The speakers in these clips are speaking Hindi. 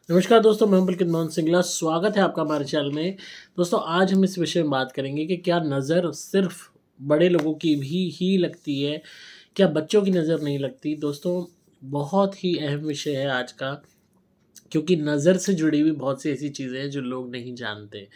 नमस्कार दोस्तों, मैं हूं पुलकित मोहन सिंगला। स्वागत है आपका हमारे चैनल में। दोस्तों, आज हम इस विषय में बात करेंगे कि क्या नज़र सिर्फ बड़े लोगों की भी ही लगती है, क्या बच्चों की नज़र नहीं लगती। दोस्तों, बहुत ही अहम विषय है आज का, क्योंकि नज़र से जुड़ी हुई बहुत सी ऐसी चीज़ें हैं जो लोग नहीं जानते।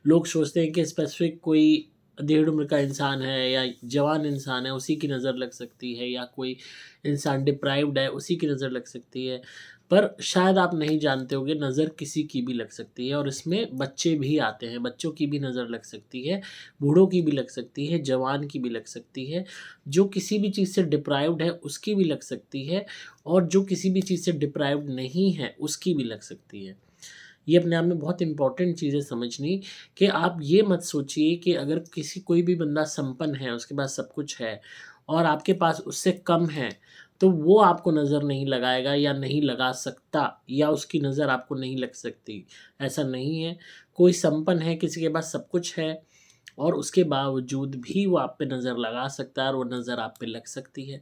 लोग सोचते हैं कि स्पेसिफिक कोई डेढ़ उम्र का इंसान है या जवान इंसान है, उसी की नज़र लग सकती है, या कोई इंसान डिप्राइव्ड है, उसी की नज़र लग सकती है। पर शायद आप नहीं जानते होंगे, नज़र किसी की भी लग सकती है, और इसमें बच्चे भी आते हैं। बच्चों की भी नज़र लग सकती है, बूढ़ों की भी लग सकती है, जवान की भी लग सकती है, जो किसी भी चीज़ से डिप्राइव्ड है उसकी भी लग सकती है, और जो किसी भी चीज़ से डिप्राइव्ड नहीं है उसकी भी लग सकती है। ये अपने आप में बहुत इम्पोर्टेंट चीज़ है समझनी, कि आप ये मत सोचिए कि अगर कोई भी बंदा संपन्न है, उसके पास सब कुछ है और आपके पास उससे कम है, तो वो आपको नज़र नहीं लगाएगा या नहीं लगा सकता, या उसकी नज़र आपको नहीं लग सकती। ऐसा नहीं है। कोई संपन्न है, किसी के पास सब कुछ है, और उसके बावजूद भी वो आप पे नज़र लगा सकता है और वो नज़र आप पे लग सकती है।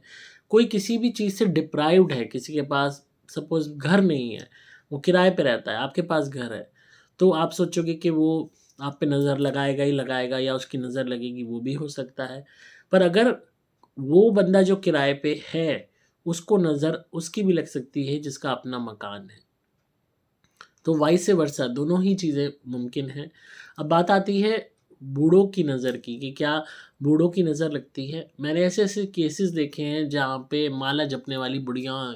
कोई किसी भी चीज़ से डिप्राइव्ड है, किसी के पास सपोज़ घर नहीं है, वो किराए पे रहता है, आपके पास घर है, तो आप सोचोगे कि वो आप पे नज़र लगाएगा ही लगाएगा, या उसकी नज़र लगेगी, वो भी हो सकता है। पर अगर वो बंदा जो किराए पे है, उसको नज़र उसकी भी लग सकती है जिसका अपना मकान है। तो वाइस वर्सा दोनों ही चीज़ें मुमकिन हैं। अब बात आती है बूढ़ों की नज़र की, कि क्या बूढ़ों की नज़र लगती है। मैंने ऐसे-ऐसे केसेस देखे हैं जहाँ पे माला जपने वाली बुढ़ियाँ,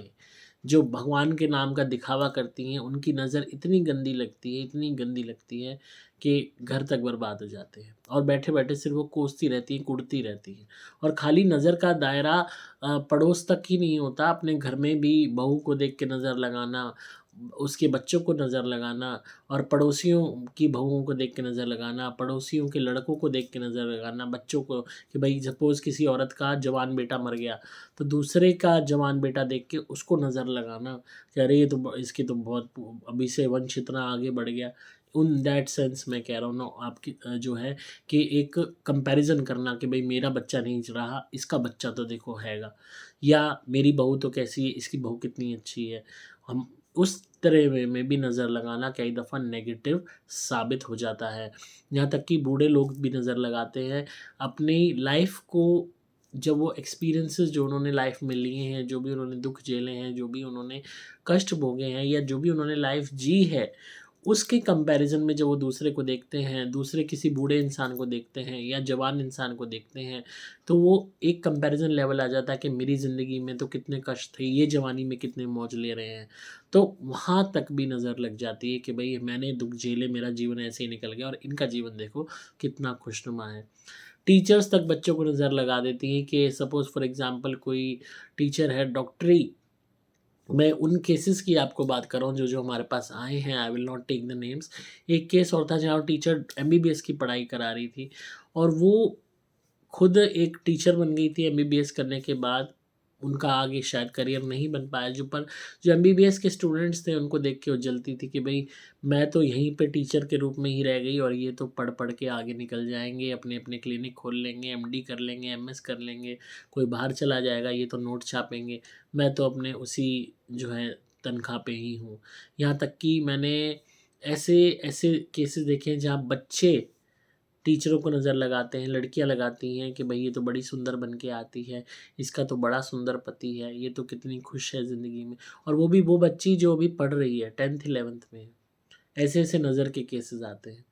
जो भगवान के नाम का दिखावा करती हैं, उनकी नज़र इतनी गंदी लगती है, इतनी गंदी लगती है कि घर तक बर्बाद हो जाते हैं, और बैठे-बैठे सिर्फ़ वो कोसती रहती हैं, कुढ़ती रहती हैं। और खाली नज़र का दायरा पड़ोस तक ही नहीं होता, अपने घर में भी बहू को देख के नज़र लगाना, उसके बच्चों को नज़र लगाना, और पड़ोसियों की बहुओं को देख के नज़र लगाना, पड़ोसियों के लड़कों को देख के नज़र लगाना, बच्चों को, कि भई सपोज़ किसी औरत का जवान बेटा मर गया, तो दूसरे का जवान बेटा देख के उसको नज़र लगाना कि अरे ये तो इसकी तो बहुत अभी से वंश इतना आगे बढ़ गया। उन दैट सेंस मैं कह रहा हूँ ना, आपकी जो है कि एक कंपैरिज़न करना कि भई मेरा बच्चा नहीं रहा, इसका बच्चा तो देखो हैगा, या मेरी बहू तो कैसी है, इसकी बहू कितनी अच्छी है। हम उस तरह में भी नज़र लगाना कई दफ़ा नेगेटिव साबित हो जाता है। यहाँ तक कि बूढ़े लोग भी नज़र लगाते हैं अपनी लाइफ़ को, जब वो एक्सपीरियंसेस जो उन्होंने लाइफ़ में लिए हैं, जो भी उन्होंने दुःख झेले हैं, जो भी उन्होंने कष्ट भोगे हैं, या जो भी उन्होंने लाइफ़ जी है, उसके कंपैरिज़न में जब वो दूसरे को देखते हैं, दूसरे किसी बूढ़े इंसान को देखते हैं या जवान इंसान को देखते हैं, तो वो एक कंपैरिज़न लेवल आ जाता है कि मेरी ज़िंदगी में तो कितने कष्ट थे, ये जवानी में कितने मौज ले रहे हैं। तो वहाँ तक भी नज़र लग जाती है कि भई मैंने दुःख झेले, मेरा जीवन ऐसे ही निकल गया, और इनका जीवन देखो कितना खुशनुमा है। टीचर्स तक बच्चों को नज़र लगा देती हैं, कि सपोज़ फॉर एग्ज़ाम्पल कोई टीचर है डॉक्टरी, मैं उन केसेस की आपको बात कर रहा हूँ जो हमारे पास आए हैं, I will not take the names. एक केस और था जहाँ टीचर एमबीबीएस की पढ़ाई करा रही थी, और वो खुद एक टीचर बन गई थी एमबीबीएस करने के बाद। उनका आगे शायद करियर नहीं बन पाया, जो एमबीबीएस के स्टूडेंट्स थे उनको देख के वो जलती थी कि भई मैं तो यहीं पे टीचर के रूप में ही रह गई, और ये तो पढ़-पढ़ के आगे निकल जाएँगे, अपने-अपने क्लिनिक खोल लेंगे, एमडी कर लेंगे, एमएस कर लेंगे, कोई बाहर चला जाएगा, ये तो नोट छापेंगे। मैं तो अपने उसी जो है तनख्वाह पे ही हूँ। यहाँ तक कि मैंने ऐसे ऐसे केसेस देखे हैं जहाँ बच्चे टीचरों को नज़र लगाते हैं, लड़कियाँ लगाती हैं कि भई ये तो बड़ी सुंदर बन के आती है, इसका तो बड़ा सुंदर पति है, ये तो कितनी खुश है ज़िंदगी में। और वो भी वो बच्ची जो अभी पढ़ रही है, 10th-11th में है। ऐसे-ऐसे नज़र के केसेस आते हैं।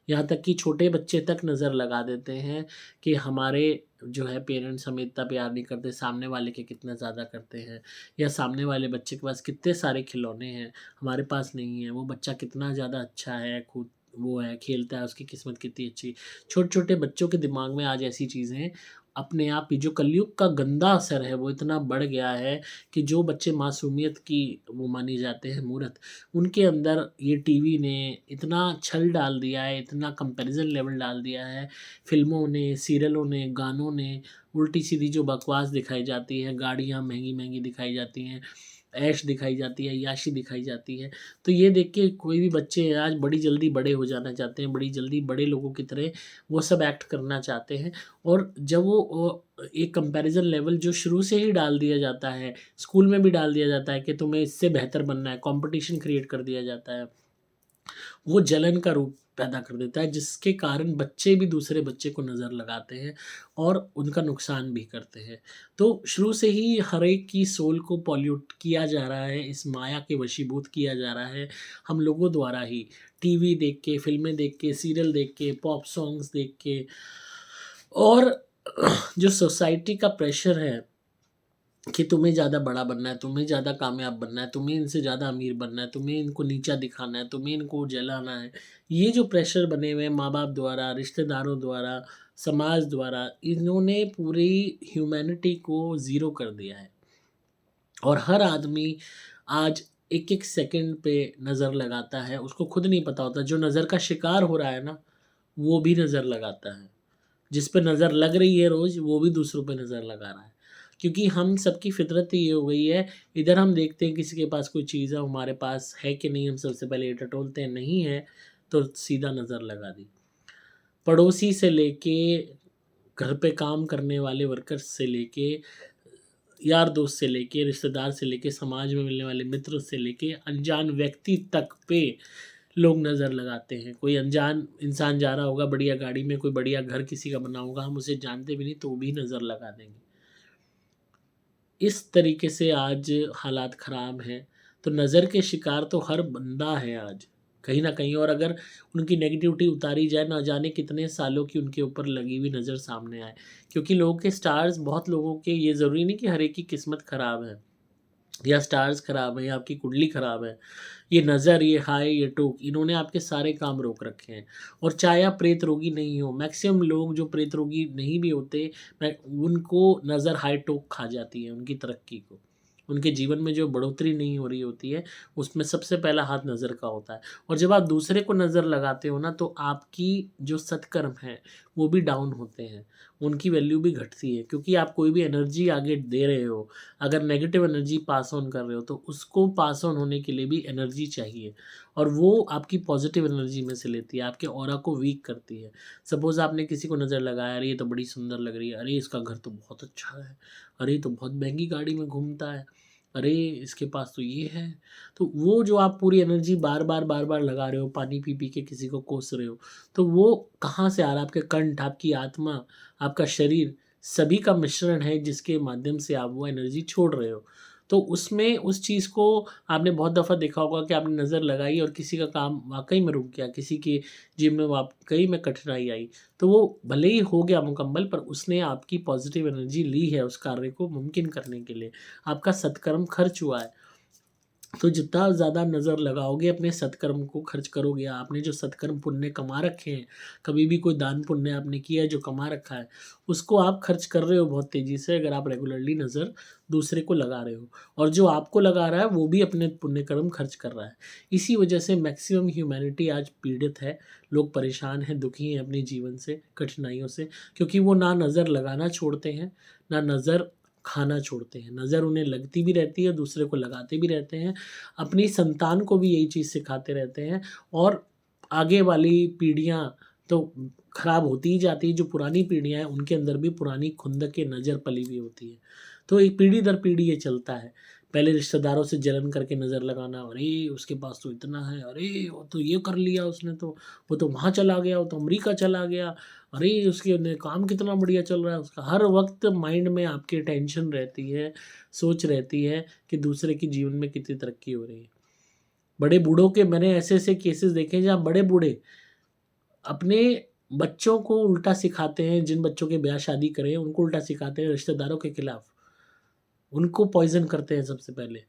यहाँ तक कि छोटे बच्चे तक नज़र लगा देते हैं कि हमारे जो है पेरेंट्स हमें इतना प्यार नहीं करते, सामने वाले के कितना ज़्यादा करते हैं, या सामने वाले बच्चे के पास कितने सारे खिलौने हैं, हमारे पास नहीं है, वो बच्चा कितना ज़्यादा अच्छा है, खुद वो है, खेलता है, उसकी किस्मत कितनी अच्छी। छोटे-छोटे बच्चों के दिमाग में आज ऐसी चीज़ें अपने आप ही, जो कलयुग का गंदा असर है वो इतना बढ़ गया है कि जो बच्चे मासूमियत की वो माने जाते हैं मूर्त, उनके अंदर ये टीवी ने इतना छल डाल दिया है, इतना कंपैरिज़न लेवल डाल दिया है, फ़िल्मों ने, सीरियलों ने, गानों ने, उल्टी-सीधी जो बकवास दिखाई जाती है, गाड़ियाँ महँगी-महँगी दिखाई जाती हैं, ऐश दिखाई जाती है, अय्याशी दिखाई जाती है। तो ये देख के कोई भी बच्चे आज बड़ी जल्दी बड़े हो जाना चाहते हैं, बड़ी जल्दी बड़े लोगों की तरह वो सब एक्ट करना चाहते हैं। और जब वो एक कंपैरिज़न लेवल जो शुरू से ही डाल दिया जाता है, स्कूल में भी डाल दिया जाता है कि तुम्हें इससे बेहतर बनना है, कॉम्पिटिशन क्रिएट कर दिया जाता है। वो जलन का रूप पैदा कर देता है, जिसके कारण बच्चे भी दूसरे बच्चे को नज़र लगाते हैं और उनका नुकसान भी करते हैं। तो शुरू से ही हर एक की सोल को पॉल्यूट किया जा रहा है, इस माया के वशीभूत किया जा रहा है हम लोगों द्वारा ही। टीवी देख के, फ़िल्में देख के, सीरियल देख के, पॉप सॉन्ग्स देख के, और जो सोसाइटी का प्रेशर है कि तुम्हें ज़्यादा बड़ा बनना है, तुम्हें ज़्यादा कामयाब बनना है, तुम्हें इनसे ज़्यादा अमीर बनना है, तुम्हें इनको नीचा दिखाना है, तुम्हें इनको जलाना है। ये जो प्रेशर बने हुए हैं माँ-बाप द्वारा, रिश्तेदारों द्वारा, समाज द्वारा, इन्होंने पूरी ह्यूमैनिटी को ज़ीरो कर दिया है। और हर आदमी आज एक-एक सेकंड पे नज़र लगाता है, उसको खुद नहीं पता होता। जो नज़र का शिकार हो रहा है ना, वो भी नज़र लगाता है। जिस पे नज़र लग रही है रोज़, वो भी दूसरों पे नज़र लगा रहा है। क्योंकि हम सबकी फ़ितरत ही ये हो गई है, इधर हम देखते हैं किसी के पास कोई चीज़ है, हमारे पास है कि नहीं, हम सबसे पहले ये टटोलते हैं, नहीं है, तो सीधा नज़र लगा दी। पड़ोसी से लेके, घर पे काम करने वाले वर्कर्स से लेके, यार दोस्त से लेके, रिश्तेदार से लेके, समाज में मिलने वाले मित्र से लेके, अनजान व्यक्ति तक पे लोग नज़र लगाते हैं। कोई अनजान इंसान जा रहा होगा बढ़िया गाड़ी में, कोई बढ़िया घर किसी का बना होगा, हम उसे जानते भी नहीं तो भी नज़र लगा देंगे। इस तरीके से आज हालात ख़राब हैं, तो नज़र के शिकार तो हर बंदा है आज, कहीं न कहीं। और अगर उनकी नेगेटिविटी उतारी जाए, ना जाने कितने सालों की उनके ऊपर लगी हुई नज़र सामने आए। क्योंकि लोगों के स्टार्स, बहुत लोगों के, ये ज़रूरी नहीं कि हर एक की किस्मत ख़राब है, या स्टार्स खराब है, या आपकी कुंडली खराब है। ये नज़र, ये हाय, ये टोक, इन्होंने आपके सारे काम रोक रखे हैं। और चाहे आप प्रेत रोगी नहीं हो, मैक्सिमम लोग जो प्रेत रोगी नहीं भी होते, मैं उनको नज़र हाय टोक खा जाती है उनकी तरक्की को। उनके जीवन में जो बढ़ोतरी नहीं हो रही होती है, उसमें सबसे पहला हाथ नज़र का होता है। और जब आप दूसरे को नज़र लगाते हो ना, तो आपकी जो सत्कर्म है, वो भी डाउन होते हैं। उनकी वैल्यू भी घटती है, क्योंकि आप कोई भी एनर्जी आगे दे रहे हो, अगर नेगेटिव एनर्जी पास ऑन कर रहे हो, तो उसको पास ऑन होने के लिए भी एनर्जी चाहिए, और वो आपकी पॉजिटिव एनर्जी में से लेती है, आपके ऑरा को वीक करती है। सपोज़ आपने किसी को नज़र लगाया, अरे ये तो बड़ी सुंदर लग रही है, अरे इसका घर तो बहुत अच्छा है, अरे ये तो बहुत महँगी गाड़ी में घूमता है, अरे इसके पास तो ये है। तो वो जो आप पूरी एनर्जी बार-बार, बार-बार लगा रहे हो, पानी पी-पी के किसी को कोस रहे हो, तो वो कहाँ से आ रहा है? आपके कंठ, आपकी आत्मा, आपका शरीर, सभी का मिश्रण है जिसके माध्यम से आप वो एनर्जी छोड़ रहे हो। तो उसमें उस चीज़ को आपने बहुत दफ़ा देखा होगा कि आपने नज़र लगाई और किसी का काम वाक़ई में रुक गया, किसी के जीवन में वाक़ई में कठिनाई आई। तो वो भले ही हो गया मुकम्मल, पर उसने आपकी पॉज़िटिव एनर्जी ली है उस कार्य को मुमकिन करने के लिए। आपका सत्कर्म खर्च हुआ है। तो जितना ज़्यादा नज़र लगाओगे, अपने सत्कर्म को खर्च करोगे, आपने जो सत्कर्म पुण्य कमा रखे हैं, कभी भी कोई दान पुण्य आपने किया है जो कमा रखा है, उसको आप खर्च कर रहे हो बहुत तेज़ी से, अगर आप रेगुलरली नज़र दूसरे को लगा रहे हो। और जो आपको लगा रहा है, वो भी अपने पुण्य कर्म खर्च कर रहा है। इसी वजह से मैक्सिमम ह्यूमैनिटी आज पीड़ित है, लोग परेशान हैं, दुखी हैं अपने जीवन से, कठिनाइयों से, क्योंकि वो ना नज़र लगाना छोड़ते हैं, ना नज़र खाना छोड़ते हैं। नज़र उन्हें लगती भी रहती है, दूसरे को लगाते भी रहते हैं, अपनी संतान को भी यही चीज़ सिखाते रहते हैं, और आगे वाली पीढ़ियाँ तो खराब होती ही जाती हैं। जो पुरानी पीढ़ियाँ हैं, उनके अंदर भी पुरानी खुंदक नज़र पली हुई होती है। तो एक पीढ़ी दर पीढ़ी ये चलता है। पहले रिश्तेदारों से जलन करके नज़र लगाना, अरे! उसके पास तो इतना है, अरे! वो तो ये कर लिया उसने तो, वो तो वहाँ चला गया, वो तो अमेरिका चला गया, अरे! उसके ने काम कितना बढ़िया चल रहा है उसका। हर वक़्त माइंड में आपके टेंशन रहती है, सोच रहती है कि दूसरे के जीवन में कितनी तरक्की हो रही है। बड़े बूढ़ों के मैंने ऐसे-ऐसे केसेस देखे हैं जहाँ बड़े बूढ़े अपने बच्चों को उल्टा सिखाते हैं, जिन बच्चों के ब्याह शादी करे हैं, उनको उल्टा सिखाते हैं रिश्तेदारों के खिलाफ। उनको पॉइज़न करते हैं सबसे पहले,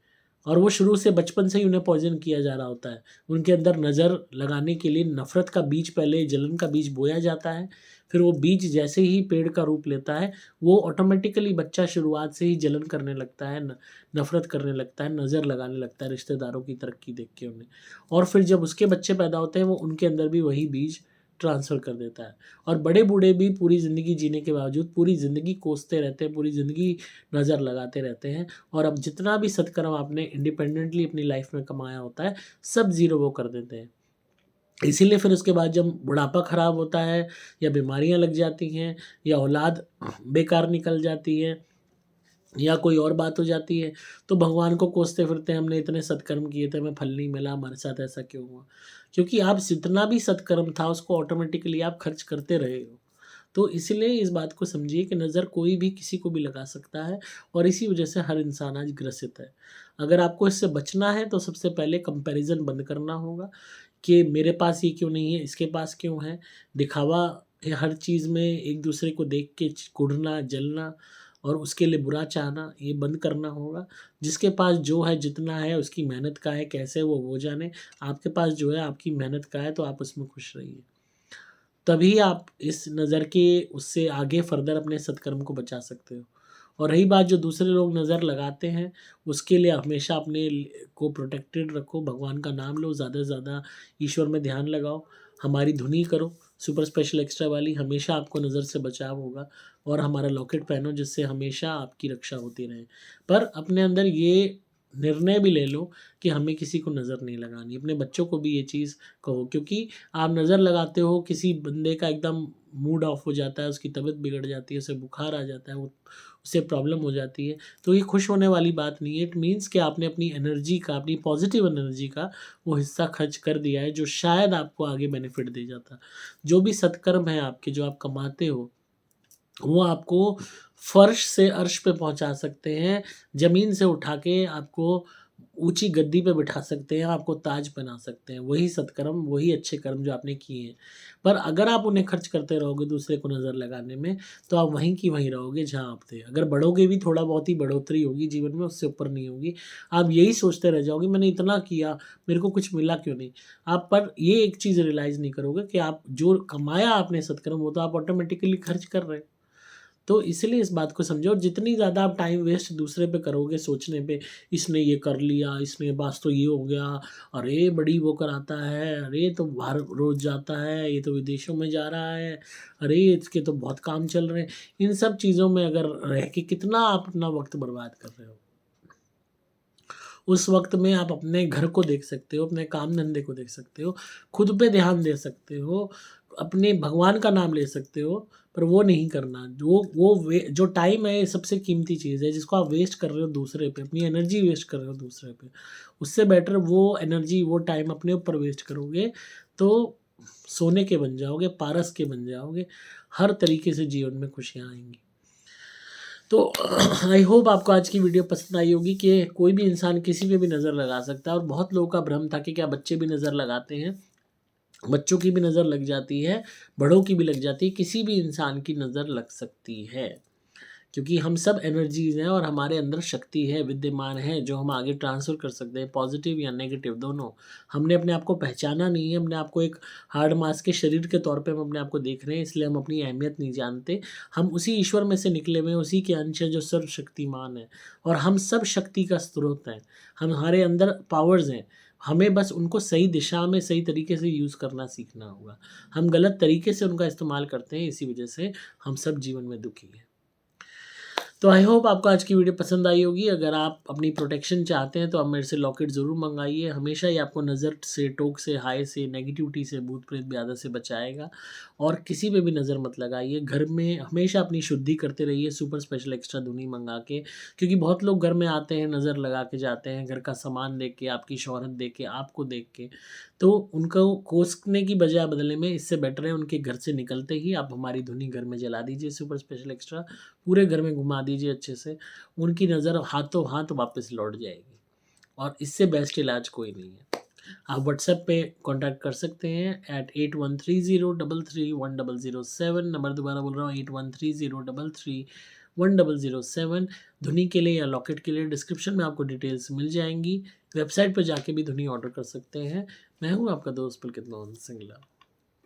और वो शुरू से बचपन से ही उन्हें पॉइज़न किया जा रहा होता है। उनके अंदर नज़र लगाने के लिए नफ़रत का बीज, पहले जलन का बीज बोया जाता है, फिर वो बीज जैसे ही पेड़ का रूप लेता है, वो ऑटोमैटिकली बच्चा शुरुआत से ही जलन करने लगता है, नफ़रत करने लगता है, नज़र लगाने लगता है रिश्तेदारों की तरक्की देख के उन्हें। और फिर जब उसके बच्चे पैदा होते हैं, वो उनके अंदर भी वही बीज ट्रांसफ़र कर देता है। और बड़े बूढ़े भी पूरी ज़िंदगी जीने के बावजूद पूरी ज़िंदगी कोसते रहते हैं, पूरी ज़िंदगी नज़र लगाते रहते हैं, और अब जितना भी सत्कर्म आपने इंडिपेंडेंटली अपनी लाइफ में कमाया होता है, सब ज़ीरो वो कर देते हैं। इसीलिए फिर उसके बाद जब बुढ़ापा ख़राब होता है, या बीमारियाँ लग जाती हैं, या औलाद बेकार निकल जाती है, या कोई और बात हो जाती है, तो भगवान को कोसते फिरते हैं, हमने इतने सत्कर्म किए थे, हमें फल नहीं मिला, हमारे साथ ऐसा क्यों हुआ? क्योंकि आप जितना भी सत्कर्म था उसको ऑटोमेटिकली आप खर्च करते रहे हो। तो इसलिए इस बात को समझिए कि नज़र कोई भी किसी को भी लगा सकता है, और इसी वजह से हर इंसान आज ग्रसित है। अगर आपको इससे बचना है तो सबसे पहले कंपैरिज़न बंद करना होगा कि मेरे पास ये क्यों नहीं है, इसके पास क्यों है। दिखावा है हर चीज़ में, एक दूसरे को देख के कुढ़ना, जलना और उसके लिए बुरा चाहना, ये बंद करना होगा। जिसके पास जो है, जितना है, उसकी मेहनत का है, कैसे वो जाने। आपके पास जो है, आपकी मेहनत का है, तो आप उसमें खुश रहिए। तभी आप इस नज़र के उससे आगे फ़र्दर अपने सत्कर्म को बचा सकते हो। और रही बात जो दूसरे लोग नज़र लगाते हैं, उसके लिए हमेशा अपने को प्रोटेक्टेड रखो, भगवान का नाम लो, ज़्यादा से ज़्यादा ईश्वर में ध्यान लगाओ, हमारी धुनी करो सुपर स्पेशल एक्स्ट्रा वाली, हमेशा आपको नज़र से बचाव होगा। और हमारा लॉकेट पहनो, जिससे हमेशा आपकी रक्षा होती रहे। पर अपने अंदर ये निर्णय भी ले लो कि हमें किसी को नज़र नहीं लगानी। अपने बच्चों को भी ये चीज़ कहो, क्योंकि आप नज़र लगाते हो, किसी बंदे का एकदम मूड ऑफ हो जाता है, उसकी तबीयत बिगड़ जाती है, उसे बुखार आ जाता है, वो उससे प्रॉब्लम हो जाती है, तो ये खुश होने वाली बात नहीं है। इट मीन्स कि आपने अपनी एनर्जी का, अपनी पॉजिटिव एनर्जी का वो हिस्सा खर्च कर दिया है, जो शायद आपको आगे बेनिफिट दे जाता। जो भी सत्कर्म है आपके, जो आप कमाते हो, वो आपको फर्श से अर्श पे पहुंचा सकते हैं, ज़मीन से उठा के आपको ऊँची गद्दी पे बिठा सकते हैं, आपको ताज पहना सकते हैं। वही सत्कर्म, वही अच्छे कर्म जो आपने किए हैं। पर अगर आप उन्हें खर्च करते रहोगे दूसरे को नज़र लगाने में, तो आप वहीं की वहीं रहोगे जहाँ आप थे। अगर बढ़ोगे भी, थोड़ा बहुत ही बढ़ोतरी होगी जीवन में, उससे ऊपर नहीं होगी। आप यही सोचते रह जाओगे, मैंने इतना किया, मेरे को कुछ मिला क्यों नहीं? आप पर ये एक चीज़ रियलाइज़ नहीं करोगे कि आप जो कमाया आपने सत्कर्म, वो तो आप ऑटोमेटिकली खर्च कर रहे हो। तो इसलिए इस बात को समझो, और जितनी ज़्यादा आप टाइम वेस्ट दूसरे पे करोगे सोचने पे, इसने ये कर लिया, इसने बस तो ये हो गया, अरे बड़ी वो कराता है, अरे ये तो बाहर रोज़ जाता है, ये तो विदेशों में जा रहा है, अरे इसके तो बहुत काम चल रहे हैं। इन सब चीज़ों में अगर रह के कितना आप अपना वक़्त बर्बाद कर रहे हो। उस वक़्त में आप अपने घर को देख सकते हो, अपने काम-धंधे को देख सकते हो, खुद पे ध्यान दे सकते हो, अपने भगवान का नाम ले सकते हो, पर वो नहीं करना। जो टाइम है, ये सबसे कीमती चीज़ है, जिसको आप वेस्ट कर रहे हो दूसरे पे, अपनी एनर्जी वेस्ट कर रहे हो दूसरे पे। उससे बेटर वो एनर्जी, वो टाइम अपने ऊपर वेस्ट करोगे, तो सोने के बन जाओगे, पारस के बन जाओगे, हर तरीके से जीवन में खुशियाँ आएँगी। तो आई होप आपको आज की वीडियो पसंद आई होगी कि कोई भी इंसान किसी पे भी नज़र लगा सकता है, और बहुत लोगों का भ्रम था कि क्या बच्चे भी नज़र लगाते हैं। बच्चों की भी नज़र लग जाती है, बड़ों की भी लग जाती है, किसी भी इंसान की नज़र लग सकती है। क्योंकि हम सब एनर्जीज़ हैं, और हमारे अंदर शक्ति है, विद्यमान है, जो हम आगे ट्रांसफ़र कर सकते हैं, पॉज़िटिव या नेगेटिव दोनों। हमने अपने आप को पहचाना नहीं है, हमने आपको एक हार्ड मास के शरीर के तौर पे हम अपने आप को देख रहे हैं, इसलिए हम अपनी अहमियत नहीं जानते। हम उसी ईश्वर में से निकले हुए हैं, उसी के अंश हैं जो सर्वशक्तिमान है, और हम सब शक्ति का स्रोत हैं। हमारे अंदर पावर्स हैं, हमें बस उनको सही दिशा में, सही तरीके से यूज़ करना सीखना होगा। हम गलत तरीके से उनका इस्तेमाल करते हैं, इसी वजह से हम सब जीवन में दुखी हैं। तो आई होप आपको आज की वीडियो पसंद आई होगी। अगर आप अपनी प्रोटेक्शन चाहते हैं, तो आप मेरे से लॉकेट ज़रूर मंगाइए। हमेशा ये आपको नज़र से, टोक से, हाय से, नेगेटिविटी से, भूत प्रेत ब्यादत से बचाएगा। और किसी पे भी नज़र मत लगाइए। घर में हमेशा अपनी शुद्धि करते रहिए सुपर स्पेशल एक्स्ट्रा धुनी मंगा के, क्योंकि बहुत लोग घर में आते हैं, नज़र लगा के जाते हैं, घर का सामान देख के, आपकी शोहरत देख के, आपको देख के, तो उनको कोसने की बजाय बदले में इससे बेटर है उनके घर से निकलते ही आप हमारी धुनी घर में जला दीजिए सुपर स्पेशल एक्स्ट्रा, पूरे घर में घुमा दीजिए अच्छे से, उनकी नज़र हाथों हाथ वापस लौट जाएगी। और इससे बेस्ट इलाज कोई नहीं है। आप व्हाट्सएप पे कांटेक्ट कर सकते हैं @8130331007। नंबर दोबारा बोल रहा हूँ, 8130331007। धुनी के लिए या लॉकेट के लिए डिस्क्रिप्शन में आपको डिटेल्स मिल जाएंगी। वेबसाइट पर जाके भी धुनी ऑर्डर कर सकते हैं। मैं हूँ आपका दोस्त पुलकित मोहन सिंगला।